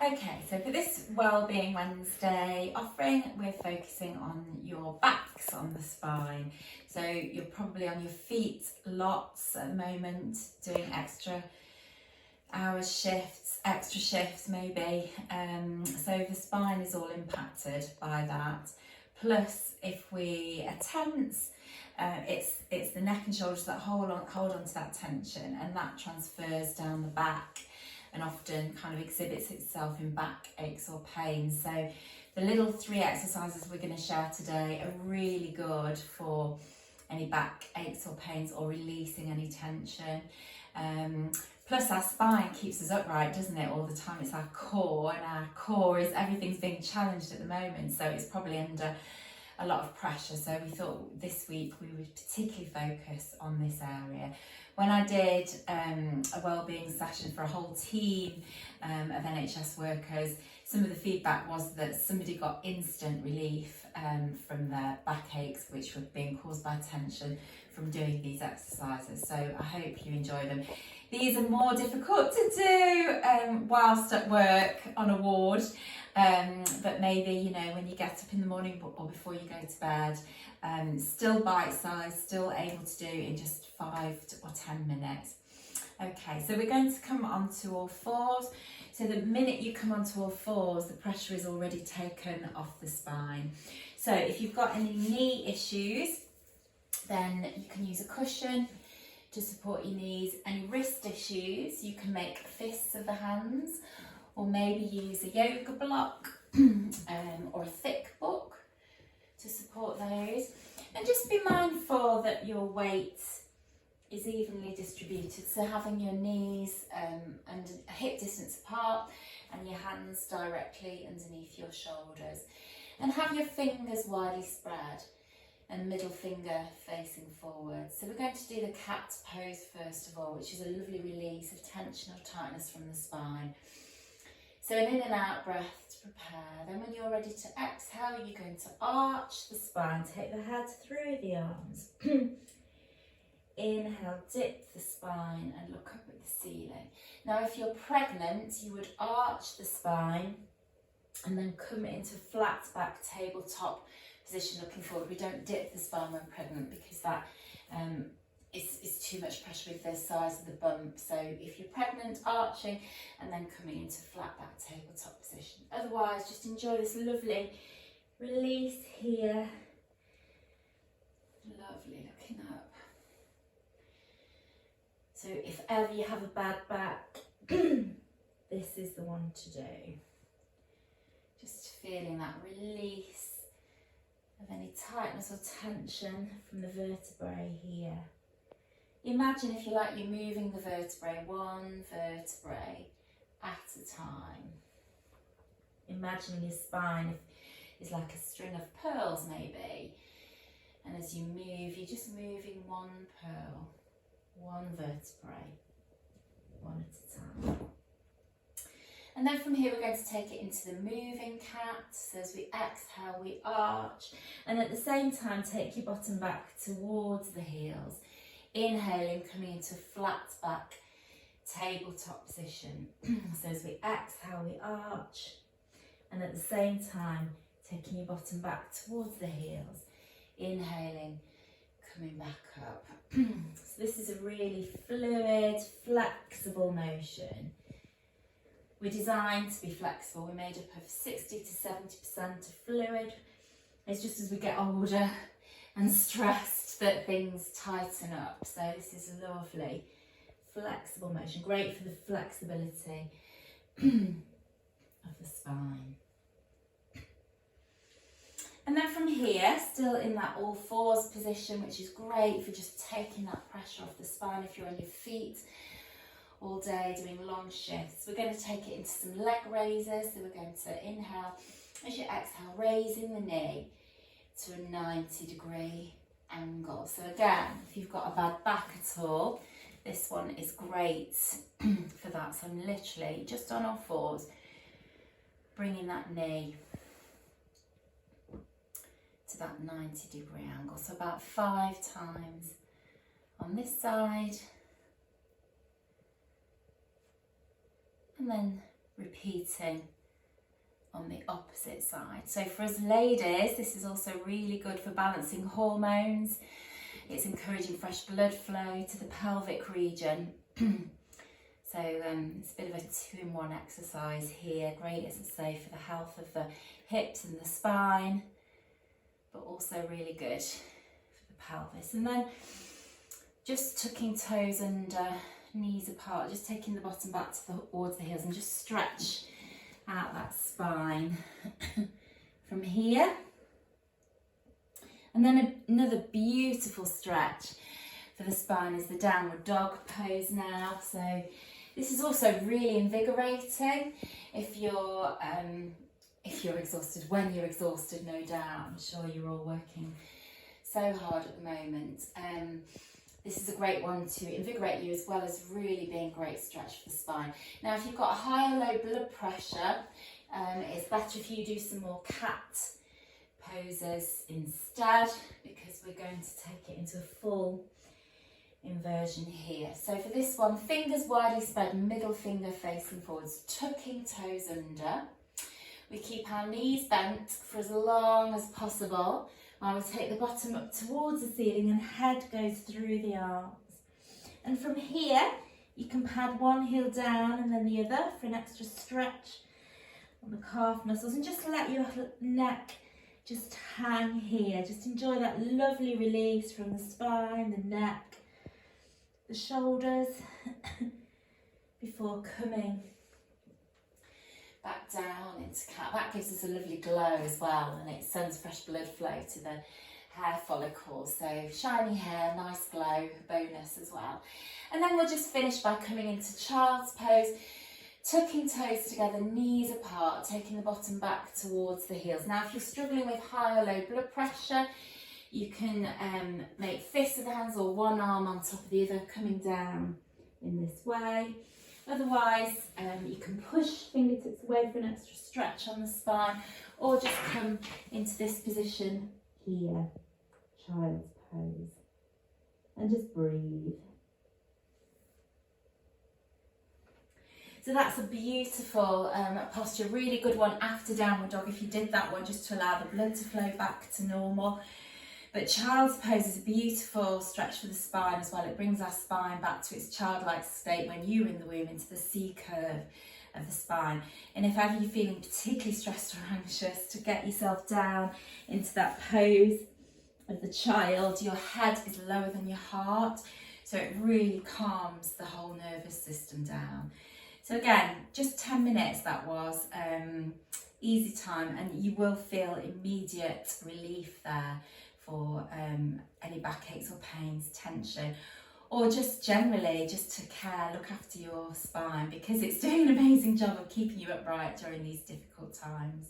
Okay, so for this Wellbeing Wednesday offering, we're focusing on your backs, on the spine. So you're probably on your feet lots at the moment, doing extra hours shifts, extra shifts maybe. So the spine is all impacted by that. Plus, if we are tense, it's the neck and shoulders that hold on to that tension, and that transfers down the back and often kind of exhibits itself in back aches or pains. So the little 3 exercises we're going to share today are really good for any back aches or pains or releasing any tension. Plus our spine keeps us upright, doesn't it, all the time? It's our core, and our core is, everything's being challenged at the moment, so it's probably under a lot of pressure. So we thought this week we would particularly focus on this area. When I did a wellbeing session for a whole team of NHS workers, some of the feedback was that somebody got instant relief from their backaches, which were being caused by tension from doing these exercises. So I hope you enjoy them. These are more difficult to do whilst at work on a ward, but maybe, you know, when you get up in the morning or before you go to bed, still bite-sized, still able to do in just 5 or 10 minutes. Okay, so we're going to come onto all fours. So the minute you come onto all fours, the pressure is already taken off the spine. So if you've got any knee issues, then you can use a cushion to support your knees. Any wrist issues, you can make fists of the hands, or maybe use a yoga block or a thick book to support those. And just be mindful that your weight is evenly distributed, so having your knees and a hip distance apart and your hands directly underneath your shoulders, and have your fingers widely spread and middle finger facing forward. So we're going to do the cat pose first of all, which is a lovely release of tension or tightness from the spine. So an in and out breath to prepare. Then when you're ready to exhale, you're going to arch the spine, take the head through the arms. Inhale, dip the spine and look up at the ceiling. Now if you're pregnant, you would arch the spine and then come into flat back tabletop position looking forward. We don't dip the spine when pregnant because that is too much pressure with the size of the bump. So if you're pregnant, arching and then coming into flat back tabletop position. Otherwise, just enjoy this lovely release here. Lovely, looking up. So if ever you have a bad back, this is the one to do. Just feeling that release of any tightness or tension from the vertebrae here. Imagine, if you like, you're moving the vertebrae, one vertebrae at a time. Imagining your spine is like a string of pearls maybe, and as you move, you're just moving one pearl, one vertebrae, one at a time. And then from here we're going to take it into the moving cat. So as we exhale, we arch, and at the same time take your bottom back towards the heels. Inhaling, coming into flat back tabletop position. So as we exhale, we arch, and at the same time taking your bottom back towards the heels. Inhaling, coming back up. So this is a really fluid, flexible motion. We're designed to be flexible. We're made up of 60 to 70% of fluid. It's just as we get older and stressed that things tighten up. So this is a lovely, flexible motion. Great for the flexibility of the spine. And then from here, still in that all fours position, which is great for just taking that pressure off the spine if you're on your feet all day doing long shifts. We're going to take it into some leg raises. So we're going to inhale, as you exhale, raising the knee to a 90-degree angle. So again, if you've got a bad back at all, this one is great for that. So I'm literally just on all fours, bringing that knee to that 90-degree angle. So about 5 times on this side, and then repeating on the opposite side. So for us ladies, this is also really good for balancing hormones. It's encouraging fresh blood flow to the pelvic region. So it's a bit of a 2-in-1 exercise here. Great, as I say, for the health of the hips and the spine, but also really good for the pelvis. And then just tucking toes under, knees apart, just taking the bottom back towards the heels and just stretch out that spine from here. And then another beautiful stretch for the spine is the downward dog pose now. So this is also really invigorating if you're exhausted, when you're exhausted, no doubt. I'm sure you're all working so hard at the moment. This is a great one to invigorate you, as well as really being a great stretch for the spine. Now, if you've got a high or low blood pressure, it's better if you do some more cat poses instead, because we're going to take it into a full inversion here. So for this one, fingers widely spread, middle finger facing forwards, tucking toes under. We keep our knees bent for as long as possible. I will take the bottom up towards the ceiling and head goes through the arms. And from here, you can pad one heel down and then the other for an extra stretch on the calf muscles, and just let your neck just hang here. Just enjoy that lovely release from the spine, the neck, the shoulders, before coming back down into cat. That gives us a lovely glow as well, and it sends fresh blood flow to the hair follicles. So shiny hair, nice glow, bonus as well. And then we'll just finish by coming into child's pose, tucking toes together, knees apart, taking the bottom back towards the heels. Now, if you're struggling with high or low blood pressure, you can make fists of the hands or one arm on top of the other, coming down in this way. Otherwise, you can push fingertips away for an extra stretch on the spine, or just come into this position here, child's pose, and just breathe. So that's a beautiful posture, really good one after downward dog if you did that one, just to allow the blood to flow back to normal. But child's pose is a beautiful stretch for the spine as well. It brings our spine back to its childlike state when you're in the womb, into the C curve of the spine. And if ever you're feeling particularly stressed or anxious, to get yourself down into that pose of the child. Your head is lower than your heart, so it really calms the whole nervous system down. So again, just 10 minutes that was, easy time, and you will feel immediate relief there for any backaches or pains, tension, or just generally just to look after your spine, because it's doing an amazing job of keeping you upright during these difficult times.